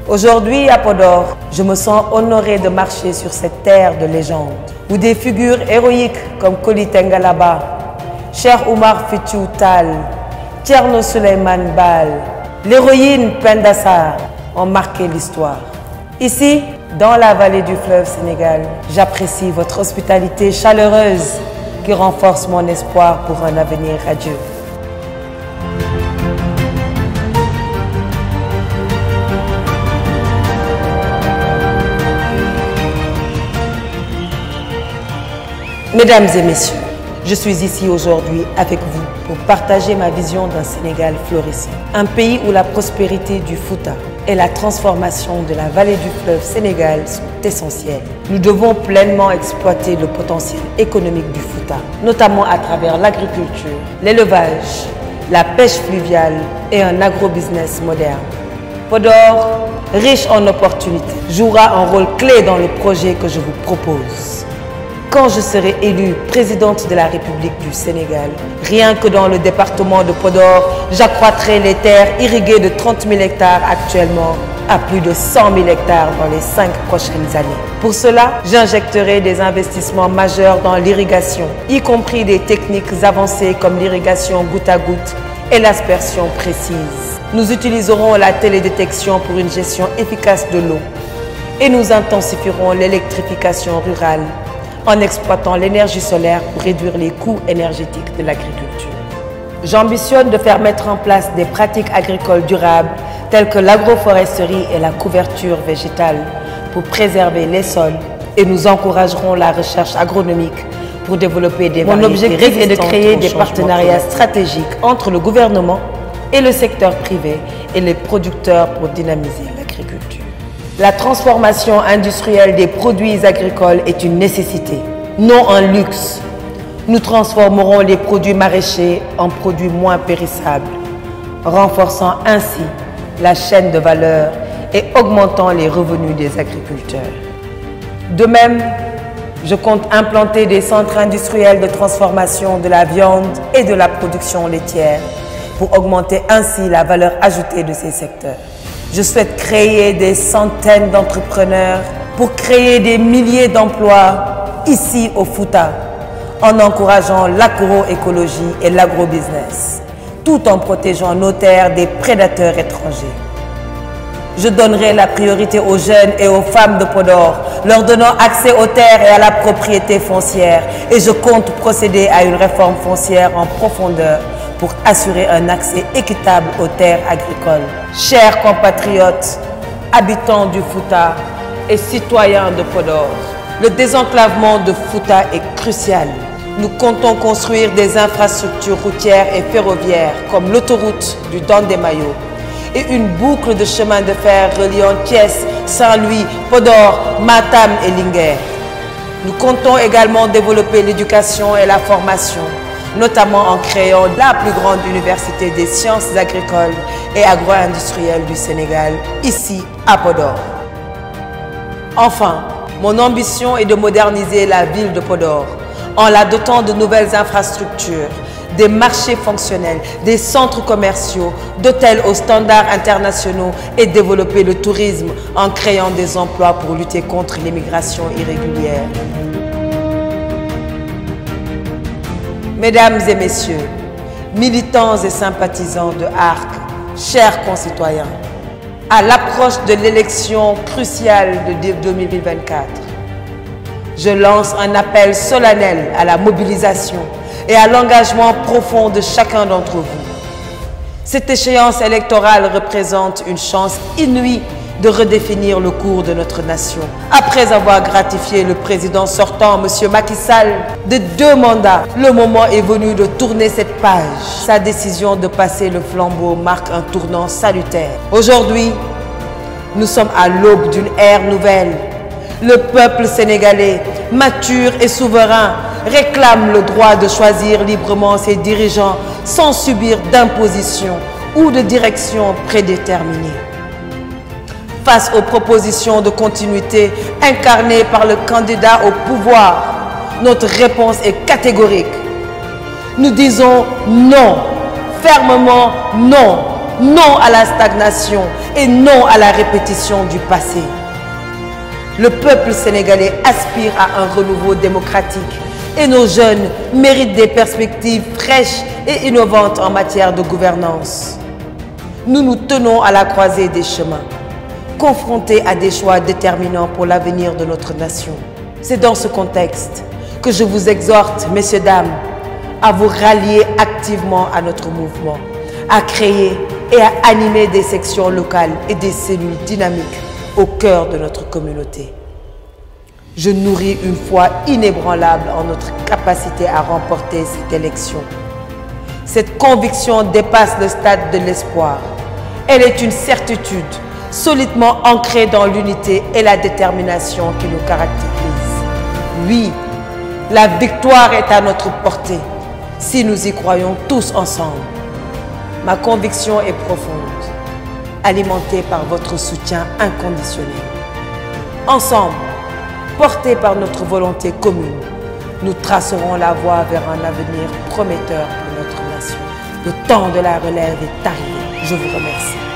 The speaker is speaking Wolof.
Aujourd'hui, à Podor, je me sens honoré de marcher sur cette terre de légende, où des figures héroïques comme Koli Tengalaba, Cheikh Oumar Foutiyou Tall, Thierno Souleymane Baal, l'héroïne Penda Sarr ont marqué l'histoire. Ici, dans la vallée du fleuve Sénégal, j'apprécie votre hospitalité chaleureuse qui renforce mon espoir pour un avenir radieux. Mesdames et messieurs, je suis ici aujourd'hui avec vous pour partager ma vision d'un Sénégal florissant. Un pays où la prospérité du Fouta et la transformation de la vallée du fleuve Sénégal sont essentielles. Nous devons pleinement exploiter le potentiel économique du Fouta, notamment à travers l'agriculture, l'élevage, la pêche fluviale et un agrobusiness moderne. Podor, riche en opportunités, jouera un rôle clé dans le projet que je vous propose. Quand je serai élue présidente de la République du Sénégal, rien que dans le département de Podor, j'accroîtrai les terres irriguées de 30 000 hectares actuellement à plus de 100 000 hectares dans les 5 prochaines années. Pour cela, j'injecterai des investissements majeurs dans l'irrigation, y compris des techniques avancées comme l'irrigation goutte à goutte et l'aspersion précise. Nous utiliserons la télédétection pour une gestion efficace de l'eau et nous intensifierons l'électrification rurale en exploitant l'énergie solaire pour réduire les coûts énergétiques de l'agriculture. J'ambitionne de faire mettre en place des pratiques agricoles durables telles que l'agroforesterie et la couverture végétale pour préserver les sols et nous encouragerons la recherche agronomique pour développer des variétés. Mon objectif est de créer des partenariats stratégiques entre le gouvernement et le secteur privé et les producteurs pour dynamiser l'agriculture. La transformation industrielle des produits agricoles est une nécessité, non un luxe. Nous transformerons les produits maraîchers en produits moins périssables, renforçant ainsi la chaîne de valeur et augmentant les revenus des agriculteurs. De même, je compte implanter des centres industriels de transformation de la viande et de la production laitière pour augmenter ainsi la valeur ajoutée de ces secteurs. Je souhaite créer des centaines d'entrepreneurs pour créer des milliers d'emplois ici au Fouta, en encourageant l'agroécologie et l'agrobusiness, tout en protégeant nos terres des prédateurs étrangers. Je donnerai la priorité aux jeunes et aux femmes de Podor, leur donnant accès aux terres et à la propriété foncière. Et je compte procéder à une réforme foncière en profondeur pour assurer un accès équitable aux terres agricoles. Chers compatriotes, habitants du Fouta et citoyens de Podor, le désenclavement de Fouta est crucial. Nous comptons construire des infrastructures routières et ferroviaires comme l'autoroute du Dandemayo et une boucle de chemin de fer reliant Thiès, Saint-Louis, Podor, Matam et Linguère. Nous comptons également développer l'éducation et la formation, notamment en créant la plus grande université des sciences agricoles et agro-industrielles du Sénégal, ici à Podor. Enfin, mon ambition est de moderniser la ville de Podor en la dotant de nouvelles infrastructures, des marchés fonctionnels, des centres commerciaux, d'hôtels aux standards internationaux et développer le tourisme en créant des emplois pour lutter contre l'immigration irrégulière. Mesdames et messieurs, militants et sympathisants de ARC, chers concitoyens, à l'approche de l'élection cruciale de 2024, je lance un appel solennel à la mobilisation et à l'engagement profond de chacun d'entre vous. Cette échéance électorale représente une chance inouïe de redéfinir le cours de notre nation. Après avoir gratifié le président sortant, M. Macky Sall, de 2 mandats, le moment est venu de tourner cette page. Sa décision de passer le flambeau marque un tournant salutaire. Aujourd'hui, nous sommes à l'aube d'une ère nouvelle. Le peuple sénégalais, mature et souverain, réclame le droit de choisir librement ses dirigeants sans subir d'imposition ou de direction prédéterminée. Face aux propositions de continuité incarnées par le candidat au pouvoir, notre réponse est catégorique. Nous disons non, fermement non, non à la stagnation et non à la répétition du passé. Le peuple sénégalais aspire à un renouveau démocratique et nos jeunes méritent des perspectives fraîches et innovantes en matière de gouvernance. Nous nous tenons à la croisée des chemins, confrontés à des choix déterminants pour l'avenir de notre nation. C'est dans ce contexte que je vous exhorte, messieurs, dames, à vous rallier activement à notre mouvement, à créer et à animer des sections locales et des cellules dynamiques au cœur de notre communauté. Je nourris une foi inébranlable en notre capacité à remporter cette élection. Cette conviction dépasse le stade de l'espoir. Elle est une certitude solidement ancrée dans l'unité et la détermination qui nous caractérisent. Oui, la victoire est à notre portée si nous y croyons tous ensemble. Ma conviction est profonde, alimentée par votre soutien inconditionnel. Ensemble, portés par notre volonté commune, nous tracerons la voie vers un avenir prometteur pour notre nation. Le temps de la relève est arrivé. Je vous remercie.